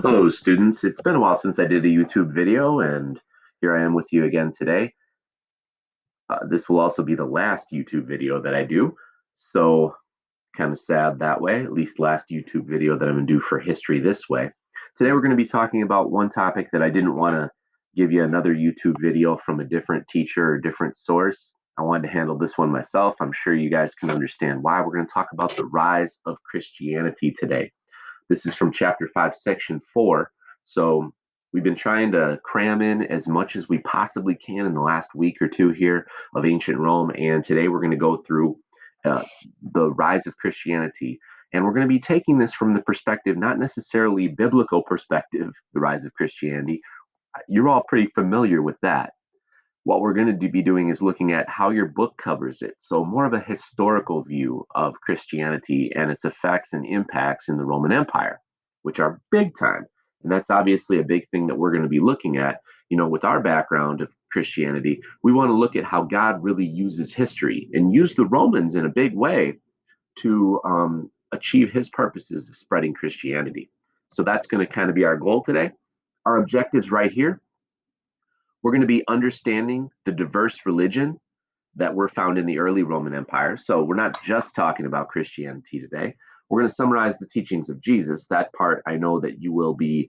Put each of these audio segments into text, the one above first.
Hello, students. It's been a while since I did a YouTube video, and here I am with you again today. This will also be the last YouTube video that I do, so kind of sad that way, at least last YouTube video that I'm going to do for history this way. Today we're going to be talking about one topic that I didn't want to give you another YouTube video from a different teacher or different source. I wanted to handle this one myself. I'm sure you guys can understand why. We're going to talk about the rise of Christianity today. This is from chapter 5, section 4. So we've been trying to cram in as much as we possibly can in the last week or two here of ancient Rome. And today we're going to go through the rise of Christianity. And we're going to be taking this from the perspective, not necessarily biblical perspective, the rise of Christianity. You're all pretty familiar with that. What we're going to be doing is looking at how your book covers it. So more of a historical view of Christianity and its effects and impacts in the Roman Empire, which are big time. And that's obviously a big thing that we're going to be looking at. You know, with our background of Christianity, we want to look at how God really uses history and use the Romans in a big way to achieve his purposes of spreading Christianity. So that's going to kind of be our goal today. Our objectives right here. We're going to be understanding the diverse religion that were found in the early Roman Empire. So we're not just talking about Christianity today. We're going to summarize the teachings of Jesus. That part I know that you will be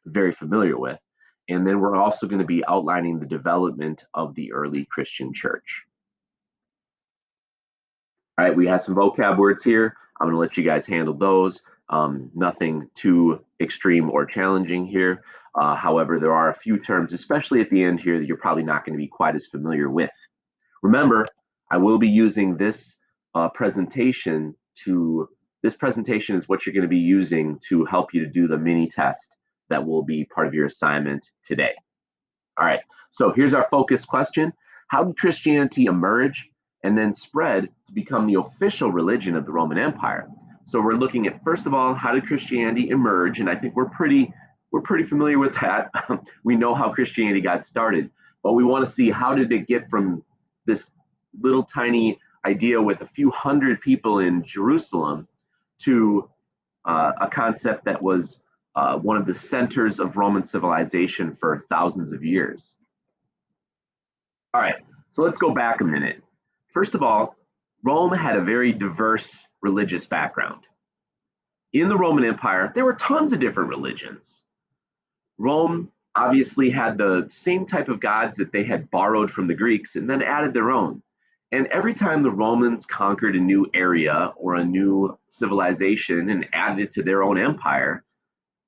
very familiar with. And then we're also going to be outlining the development of the early Christian church. All right, we had some vocab words here. I'm going to let you guys handle those. Nothing too extreme or challenging here. However, there are a few terms, especially at the end here, that you're probably not going to be quite as familiar with. Remember, I will be using this presentation this presentation is what you're going to be using to help you to do the mini test that will be part of your assignment today. All right, so here's our focus question. How did Christianity emerge and then spread to become the official religion of the Roman Empire? So we're looking at, first of all, how did Christianity emerge? And I think we're pretty familiar with that. We know how Christianity got started, but we want to see how did it get from this little tiny idea with a few hundred people in Jerusalem to a concept that was one of the centers of Roman civilization for thousands of years. All right, so let's go back a minute. First of all, Rome had a very diverse religious background. In the Roman Empire, there were tons of different religions. Rome obviously had the same type of gods that they had borrowed from the Greeks and then added their own. And every time the Romans conquered a new area or a new civilization and added it to their own empire,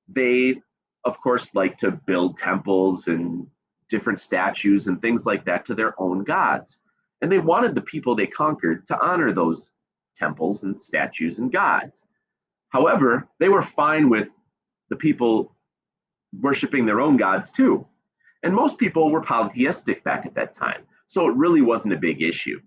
they, of course, like to build temples and different statues and things like that to their own gods. And they wanted the people they conquered to honor those temples and statues and gods. However, they were fine with the people worshiping their own gods too. And most people were polytheistic back at that time, so it really wasn't a big issue.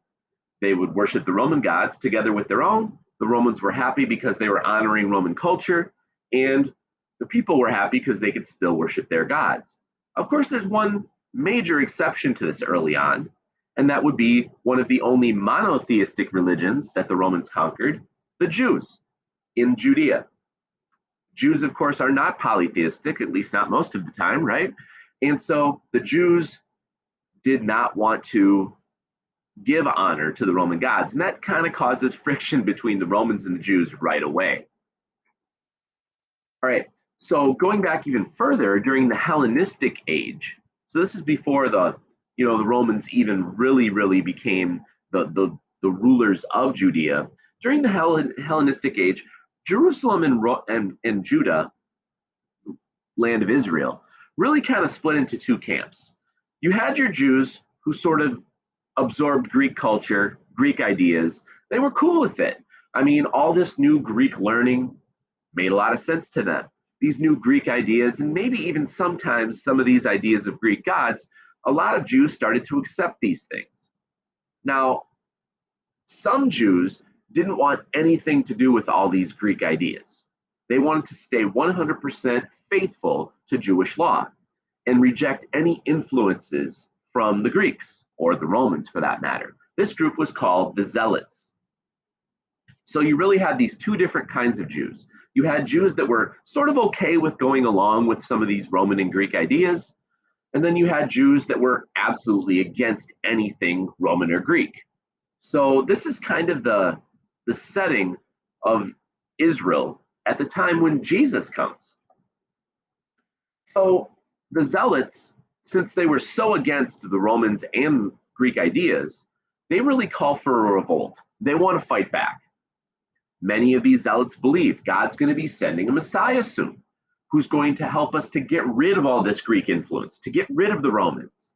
They would worship the Roman gods together with their own. The Romans were happy because they were honoring Roman culture, and the people were happy because they could still worship their gods. Of course, there's one major exception to this early on, and that would be one of the only monotheistic religions that the Romans conquered, the Jews in Judea. Jews, of course, are not polytheistic, at least not most of the time, right? And so the Jews did not want to give honor to the Roman gods, and that kind of causes friction between the Romans and the Jews right away. All right, so going back even further, during the Hellenistic age, so this is before the Romans even really became the rulers of Judea. During the Hellenistic age, Jerusalem and Judah, land of Israel, really kind of split into two camps. You had your Jews who sort of absorbed Greek culture, Greek ideas. They were cool with it. I mean, all this new Greek learning made a lot of sense to them. These new Greek ideas, and maybe even sometimes some of these ideas of Greek gods, a lot of Jews started to accept these things. Now, some Jews didn't want anything to do with all these Greek ideas. They wanted to stay 100% faithful to Jewish law and reject any influences from the Greeks, or the Romans for that matter. This group was called the Zealots. So you really had these two different kinds of Jews. You had Jews that were sort of okay with going along with some of these Roman and Greek ideas. And then you had Jews that were absolutely against anything Roman or Greek. So this is kind of the setting of Israel at the time when Jesus comes. So the Zealots, since they were so against the Romans and Greek ideas, they really call for a revolt. They want to fight back. Many of these Zealots believe God's going to be sending a Messiah soon who's going to help us to get rid of all this Greek influence, to get rid of the Romans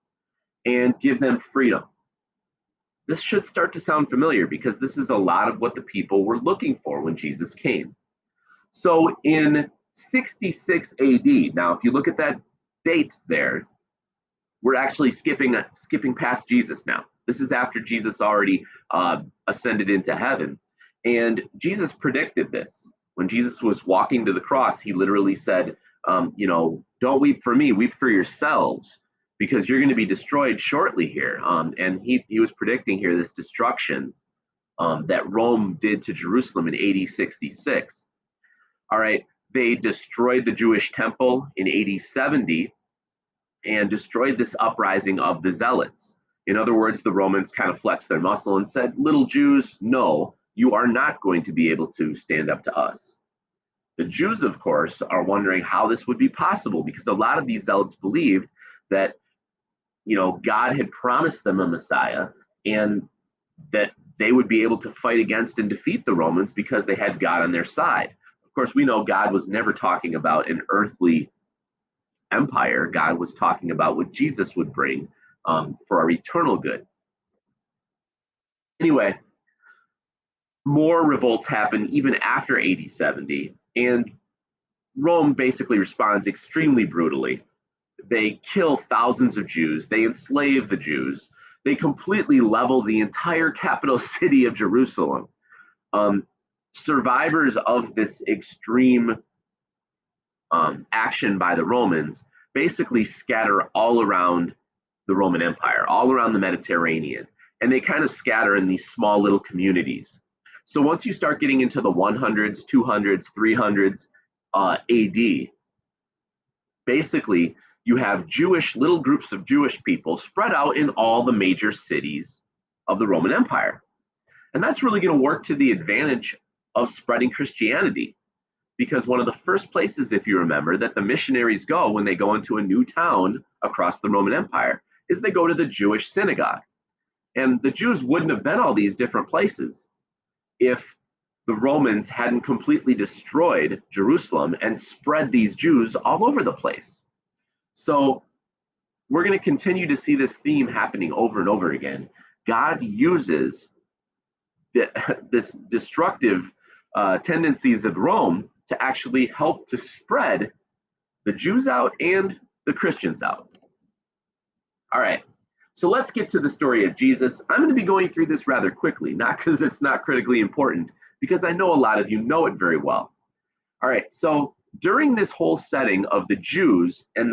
and give them freedom. This should start to sound familiar because this is a lot of what the people were looking for when Jesus came. So in 66 AD, now if you look at that date there, we're actually skipping past Jesus now. This is after Jesus already ascended into heaven. And Jesus predicted this. When Jesus was walking to the cross, he literally said, don't weep for me, weep for yourselves, because you're going to be destroyed shortly here. And he was predicting here this destruction that Rome did to Jerusalem in AD 66. All right, they destroyed the Jewish temple in AD 70 and destroyed this uprising of the Zealots. In other words, the Romans kind of flexed their muscle and said, little Jews, no, you are not going to be able to stand up to us. The Jews, of course, are wondering how this would be possible because a lot of these Zealots believed that, God had promised them a Messiah and that they would be able to fight against and defeat the Romans because they had God on their side. Of course, we know God was never talking about an earthly empire. God was talking about what Jesus would bring for our eternal good. Anyway, more revolts happen even after AD 70, and Rome basically responds extremely brutally. They kill thousands of Jews, they enslave the Jews, they completely level the entire capital city of Jerusalem. Survivors of this extreme action by the Romans basically scatter all around the Roman Empire, all around the Mediterranean, and they kind of scatter in these small little communities. So once you start getting into the 100s, 200s, 300s AD, basically you have little groups of Jewish people spread out in all the major cities of the Roman Empire. And that's really going to work to the advantage of spreading Christianity. Because one of the first places, if you remember, that the missionaries go when they go into a new town across the Roman Empire is they go to the Jewish synagogue. And the Jews wouldn't have been all these different places if the Romans hadn't completely destroyed Jerusalem and spread these Jews all over the place. So we're going to continue to see this theme happening over and over again. God uses this destructive tendencies of Rome to actually help to spread the Jews out and the Christians out. All right, so let's get to the story of Jesus. I'm going to be going through this rather quickly, not because it's not critically important, because I know a lot of you know it very well. All right, so during this whole setting of the Jews and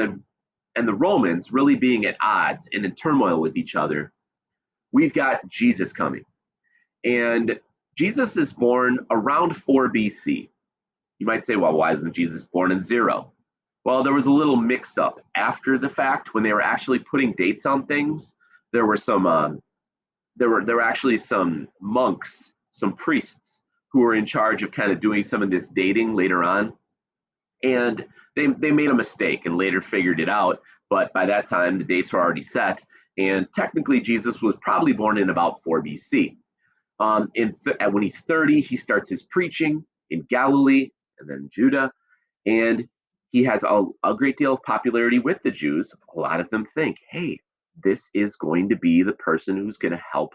the Romans really being at odds and in turmoil with each other, we've got Jesus coming. And Jesus is born around 4 BC. You might say, well, why isn't Jesus born in 0? Well, there was a little mix up after the fact when they were actually putting dates on things. There were actually some monks, some priests who were in charge of kind of doing some of this dating later on. And they made a mistake and later figured it out. But by that time, the dates were already set. And technically, Jesus was probably born in about 4 BC. When he's 30, he starts his preaching in Galilee and then Judah. And he has a great deal of popularity with the Jews. A lot of them think, hey, this is going to be the person who's going to help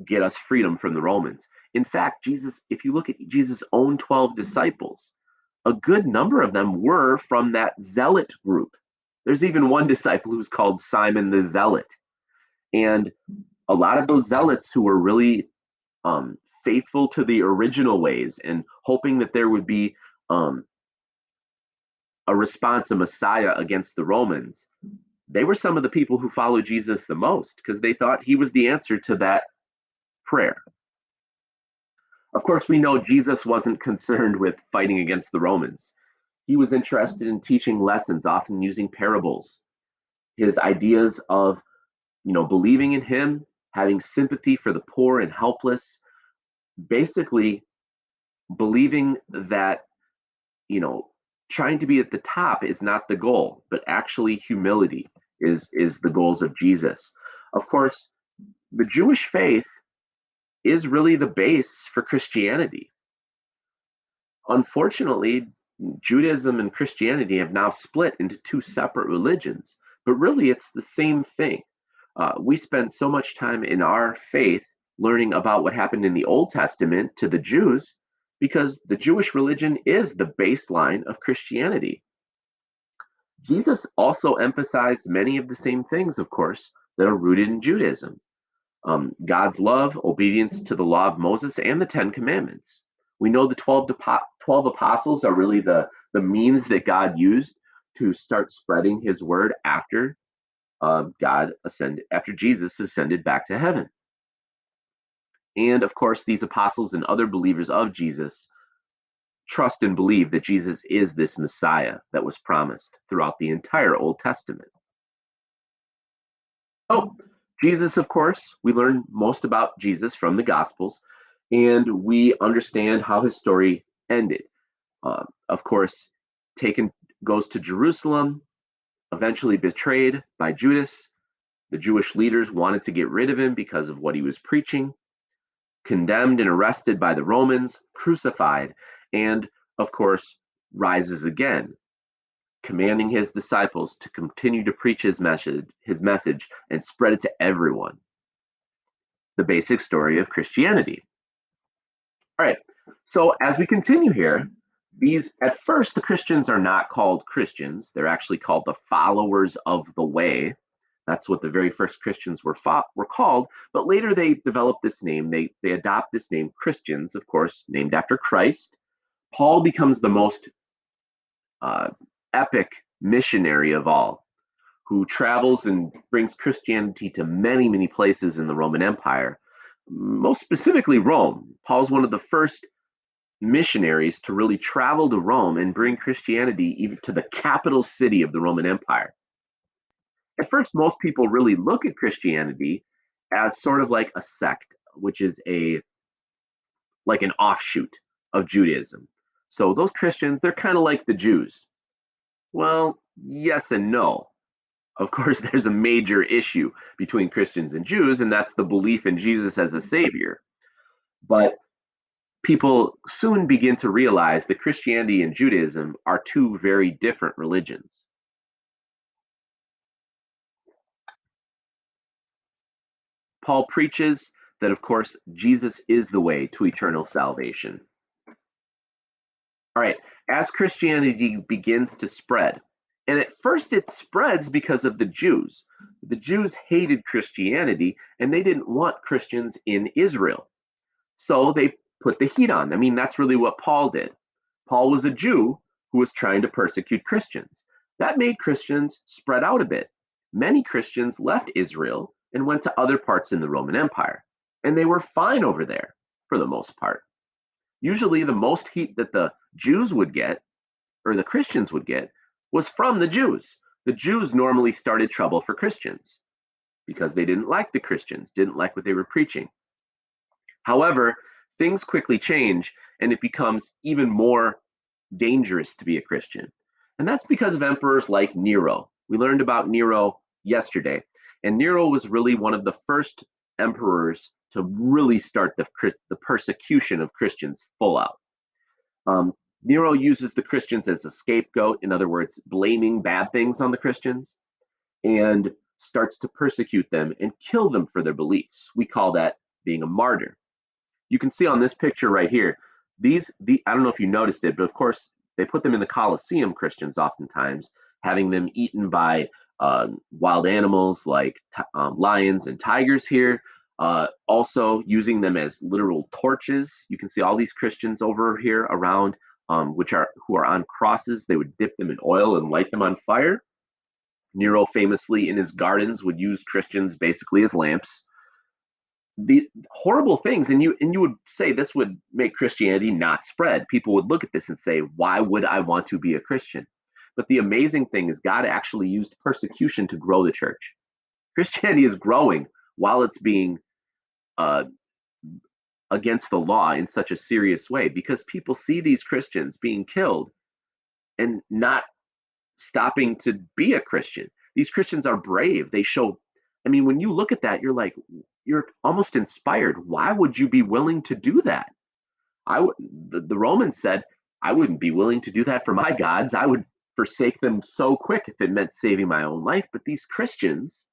get us freedom from the Romans. In fact, Jesus, if you look at Jesus' own 12 disciples, a good number of them were from that zealot group. There's even one disciple who's called Simon the Zealot. And a lot of those zealots who were really faithful to the original ways and hoping that there would be a response, a Messiah against the Romans, they were some of the people who followed Jesus the most because they thought he was the answer to that prayer. Of course, we know Jesus wasn't concerned with fighting against the Romans. He was interested in teaching lessons, often using parables. His ideas of, believing in him, having sympathy for the poor and helpless, basically believing that, you know, trying to be at the top is not the goal, but actually humility is the goals of Jesus. Of course, the Jewish faith is really the base for Christianity. Unfortunately, Judaism and Christianity have now split into two separate religions, but really it's the same thing. We spend so much time in our faith learning about what happened in the Old Testament to the Jews because the Jewish religion is the baseline of Christianity. Jesus also emphasized many of the same things, of course, that are rooted in Judaism. God's love, obedience to the law of Moses, and the Ten Commandments. We know the 12 apostles are really the means that God used to start spreading his word after after Jesus ascended back to heaven. And of course, these apostles and other believers of Jesus trust and believe that Jesus is this Messiah that was promised throughout the entire Old Testament. Oh, Jesus, of course, we learn most about Jesus from the Gospels, and we understand how his story ended. Of course, taken goes to Jerusalem, eventually betrayed by Judas. The Jewish leaders wanted to get rid of him because of what he was preaching, condemned and arrested by the Romans, crucified, and of course, rises again, commanding his disciples to continue to preach his message and spread it to everyone. The basic story of Christianity. All right. So as we continue here, these at first the Christians are not called Christians. They're actually called the followers of the way. That's what the very first Christians were called. But later they developed this name. They adopt this name Christians, of course, named after Christ. Paul becomes the most uh, epic missionary of all, who travels and brings Christianity to many, many places in the Roman Empire, most specifically Rome. Paul's one of the first missionaries to really travel to Rome and bring Christianity even to the capital city of the Roman Empire. At first, most people really look at Christianity as sort of like a sect, which is a like an offshoot of Judaism. So those Christians, they're kind of like the Jews. Well, yes and no. Of course, there's a major issue between Christians and Jews, and that's the belief in Jesus as a savior. But people soon begin to realize that Christianity and Judaism are two very different religions. Paul preaches that, of course, Jesus is the way to eternal salvation. All right, as Christianity begins to spread, and at first it spreads because of the Jews. The Jews hated Christianity and they didn't want Christians in Israel. So they put the heat on. I mean, that's really what Paul did. Paul was a Jew who was trying to persecute Christians. That made Christians spread out a bit. Many Christians left Israel and went to other parts in the Roman Empire, and they were fine over there for the most part. Usually, the most heat that the Jews would get, or the Christians would get, was from the Jews. The Jews normally started trouble for Christians because they didn't like the Christians, didn't like what they were preaching. However, things quickly change and it becomes even more dangerous to be a Christian. And that's because of emperors like Nero. We learned about Nero yesterday. And Nero was really one of the first emperors to really start the persecution of Christians full out. Um, Nero uses the Christians as a scapegoat, in other words, blaming bad things on the Christians, and starts to persecute them and kill them for their beliefs. We call that being a martyr. You can see on this picture right here, I don't know if you noticed it, but of course they put them in the Colosseum, Christians oftentimes, having them eaten by wild animals like lions and tigers here. Also using them as literal torches. You can see all these Christians over here around, who are on crosses. They would dip them in oil and light them on fire. Nero famously in his gardens would use Christians basically as lamps. the horrible things, and you would say this would make Christianity not spread. People would look at this and say, why would I want to be a Christian? But the amazing thing is God actually used persecution to grow the church. Christianity is growing while it's being uh, against the law in such a serious way, because people see these Christians being killed and not stopping to be a Christian. These Christians are brave. They show, I mean, when you look at that, you're like, you're almost inspired. Why would you be willing to do that? The Romans said, I wouldn't be willing to do that for my gods. I would forsake them so quick if it meant saving my own life. But these Christians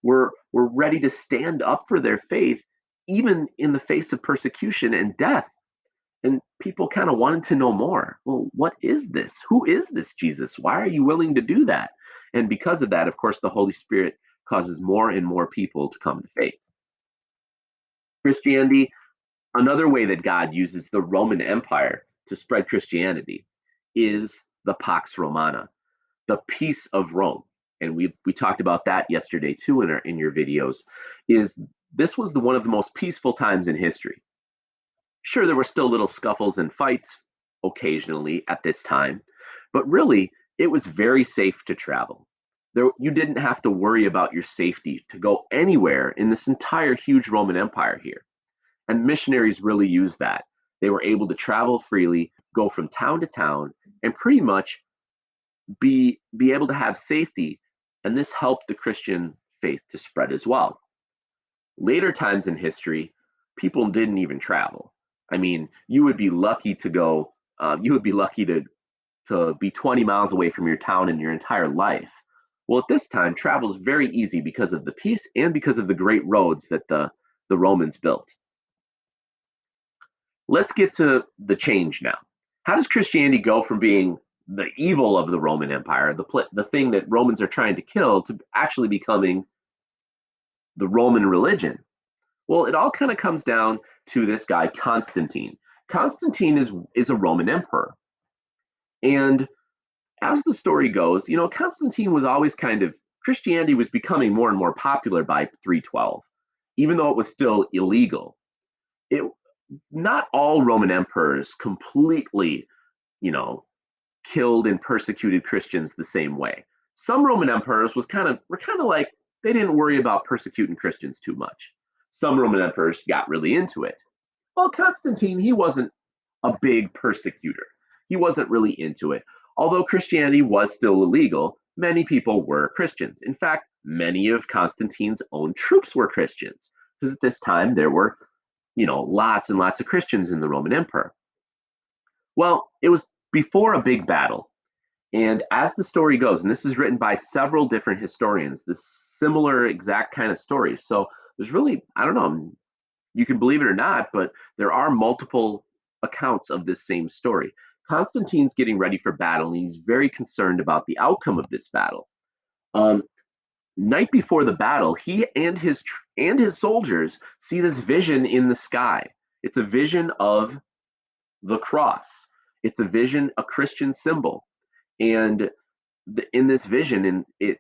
were ready to stand up for their faith, even in the face of persecution and death. And people kind of wanted to know more. Well, what is this? Who is this Jesus? Why are you willing to do that? And because of that, of course, the Holy Spirit causes more and more people to come to faith. Christianity, another way that God uses the Roman Empire to spread Christianity is the Pax Romana, the peace of Rome. And we talked about that yesterday too in your videos. Is this was one of the most peaceful times in history. Sure, there were still little scuffles and fights occasionally at this time, but really, it was very safe to travel. You didn't have to worry about your safety to go anywhere in this entire huge Roman Empire here. And missionaries really used that. They were able to travel freely, go from town to town, and pretty much be able to have safety. And this helped the Christian faith to spread as well. Later times in history, people didn't even travel. I mean, you would be lucky to go. You would be lucky to be 20 miles away from your town in your entire life. Well, at this time, travel is very easy because of the peace and because of the great roads that the Romans built. Let's get to the change now. How does Christianity go from being the evil of the Roman Empire, the thing that Romans are trying to kill, to actually becoming the Roman religion? Well, it all kind of comes down to this guy, Constantine. Constantine is a Roman emperor. And as the story goes, Constantine was always Christianity was becoming more and more popular by 312, even though it was still illegal. It Not all Roman emperors completely, you know, killed and persecuted Christians the same way. Some Roman emperors were kind of like they didn't worry about persecuting Christians too much. Some Roman emperors got really into it. Well, Constantine, he wasn't a big persecutor. He wasn't really into it. Although Christianity was still illegal, many people were Christians. In fact, many of Constantine's own troops were Christians, because at this time there were, lots and lots of Christians in the Roman Empire. Well, it was before a big battle. And as the story goes, and this is written by several different historians, this similar exact kind of story. So there's really, I don't know, you can believe it or not, but there are multiple accounts of this same story. Constantine's getting ready for battle, and he's very concerned about the outcome of this battle. Um, Night before the battle, he and his soldiers see this vision in the sky. It's a vision of the cross. It's a vision, a Christian symbol, and in this vision, and it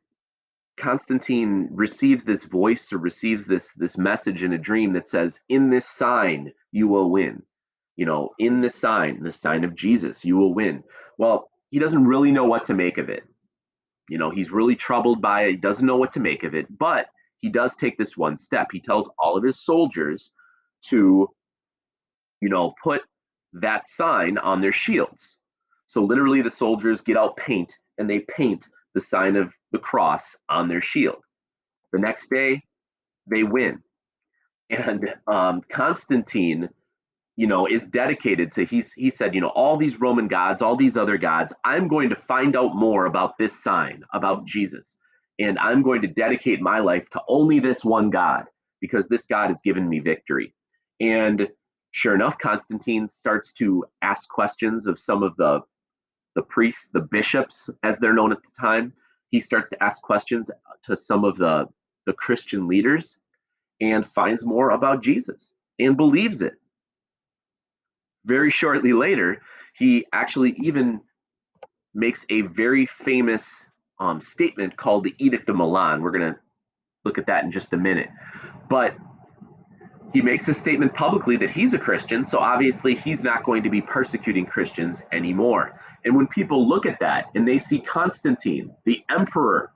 Constantine receives this voice or receives this message in a dream that says, "In this sign you will win." In the sign of Jesus, you will win. Well, he doesn't really know what to make of it. He's really troubled by it. He doesn't know what to make of it, but he does take this one step. He tells all of his soldiers to, put that sign on their shields. So literally, the soldiers get out paint and they paint the sign of the cross on their shield. The next day, they win. And Constantine, is dedicated to, he said, all these Roman gods, all these other gods, I'm going to find out more about this sign, about Jesus. And I'm going to dedicate my life to only this one God, because this God has given me victory. And sure enough, Constantine starts to ask questions of some of the priests, the bishops, as they're known at the time. He starts to ask questions to some of the Christian leaders, and finds more about Jesus and believes it. Very shortly later, he actually even makes a very famous statement called the Edict of Milan. We're going to look at that in just a minute. But He makes a statement publicly that he's a Christian, so obviously he's not going to be persecuting Christians anymore. And when people look at that and they see Constantine, the emperor,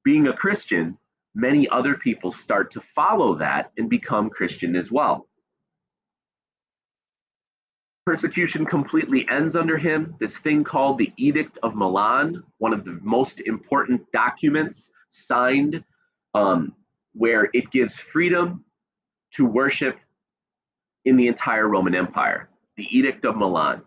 being a Christian, many other people start to follow that and become Christian as well. Persecution completely ends under him. This thing called the Edict of Milan, one of the most important documents signed, where it gives freedom to worship in the entire Roman Empire, the Edict of Milan.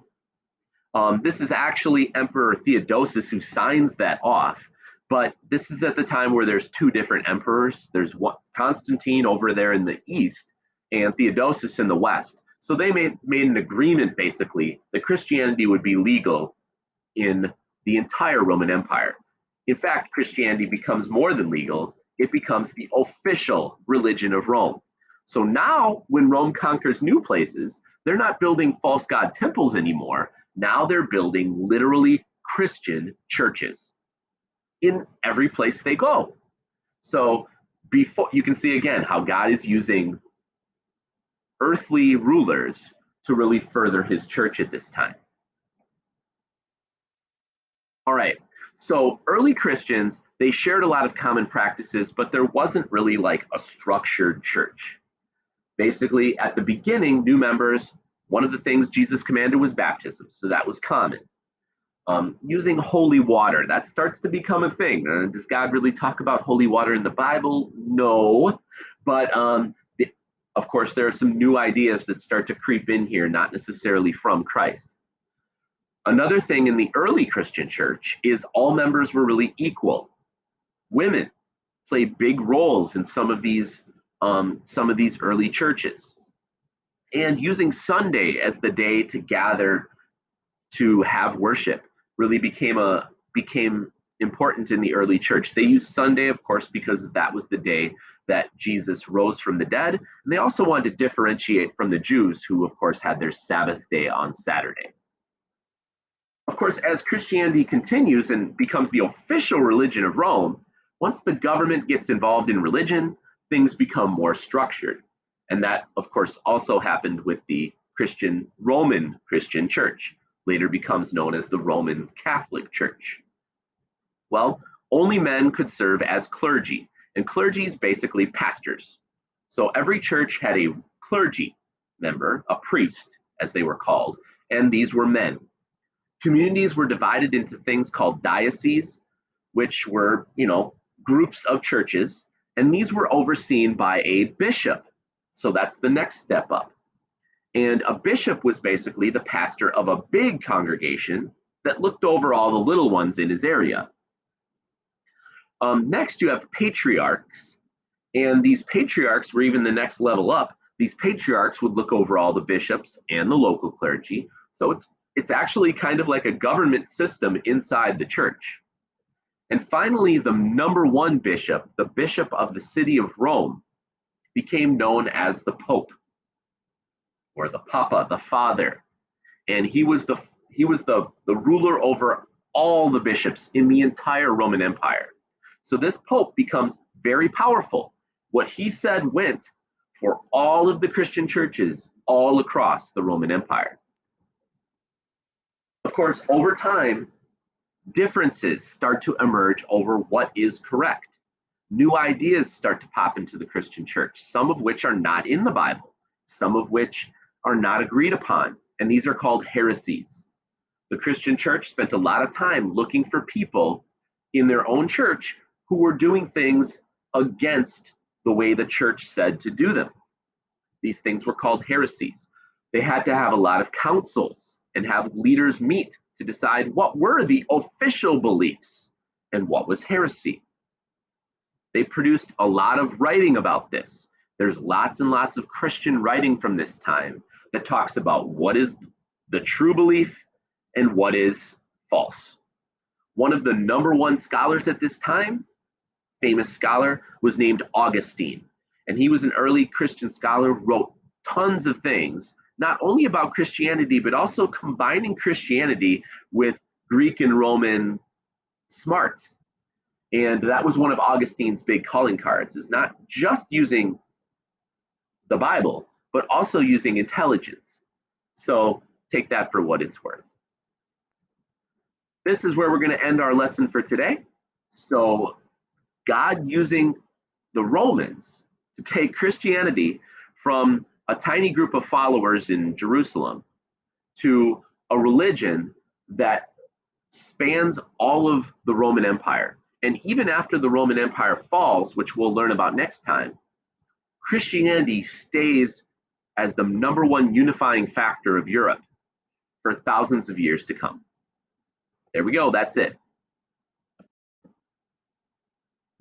This is actually Emperor Theodosius who signs that off, but this is at the time where there's two different emperors. There's Constantine over there in the east and Theodosius in the west. So they made an agreement basically that Christianity would be legal in the entire Roman Empire. In fact, Christianity becomes more than legal, it becomes the official religion of Rome. So now, when Rome conquers new places, they're not building false god temples anymore. Now they're building literally Christian churches in every place they go. So before you can see again how God is using earthly rulers to really further his church at this time. All right. So early Christians, they shared a lot of common practices, but there wasn't really like a structured church. Basically, at the beginning, new members, one of the things Jesus commanded was baptism. So that was common. Using holy water, that starts to become a thing. Does God really talk about holy water in the Bible? No. But of course, there are some new ideas that start to creep in here, not necessarily from Christ. Another thing in the early Christian church is all members were really equal. Women played big roles in some of these early churches. And using Sunday as the day to gather to have worship really became important in the early church. They used Sunday, of course, because that was the day that Jesus rose from the dead. And they also wanted to differentiate from the Jews, who, of course, had their Sabbath day on Saturday. Of course, as Christianity continues and becomes the official religion of Rome, once the government gets involved in religion, things become more structured. And that, of course, also happened with the Roman Christian Church, later becomes known as the Roman Catholic Church. Well, only men could serve as clergy, and clergy is basically pastors. So every church had a clergy member, a priest, as they were called, and these were men. Communities were divided into things called dioceses, which were, groups of churches, and these were overseen by a bishop. So that's the next step up. And a bishop was basically the pastor of a big congregation that looked over all the little ones in his area. Next, you have patriarchs, and these patriarchs were even the next level up. These patriarchs would look over all the bishops and the local clergy. So it's actually kind of like a government system inside the church. And finally, the number one bishop, the bishop of the city of Rome, became known as the Pope, or the Papa, the Father. And he was the ruler over all the bishops in the entire Roman Empire. So this Pope becomes very powerful. What he said went for all of the Christian churches all across the Roman Empire. Of course, over time, differences start to emerge over what is correct. New ideas start to pop into the Christian church, some of which are not in the Bible, some of which are not agreed upon, and these are called heresies. The Christian church spent a lot of time looking for people in their own church who were doing things against the way the church said to do them. These things were called heresies. They had to have a lot of councils and have leaders meet to decide what were the official beliefs and what was heresy. They produced a lot of writing about this. There's lots and lots of Christian writing from this time that talks about what is the true belief and what is false. One of the number one scholars at this time, famous scholar, was named Augustine. And he was an early Christian scholar, wrote tons of things, not only about Christianity, but also combining Christianity with Greek and Roman smarts. And that was one of Augustine's big calling cards, is not just using the Bible, but also using intelligence. So take that for what it's worth. This is where we're going to end our lesson for today. So God using the Romans to take Christianity from a tiny group of followers in Jerusalem to a religion that spans all of the Roman Empire. And even after the Roman Empire falls, which we'll learn about next time, Christianity stays as the number one unifying factor of Europe for thousands of years to come. There we go. That's it.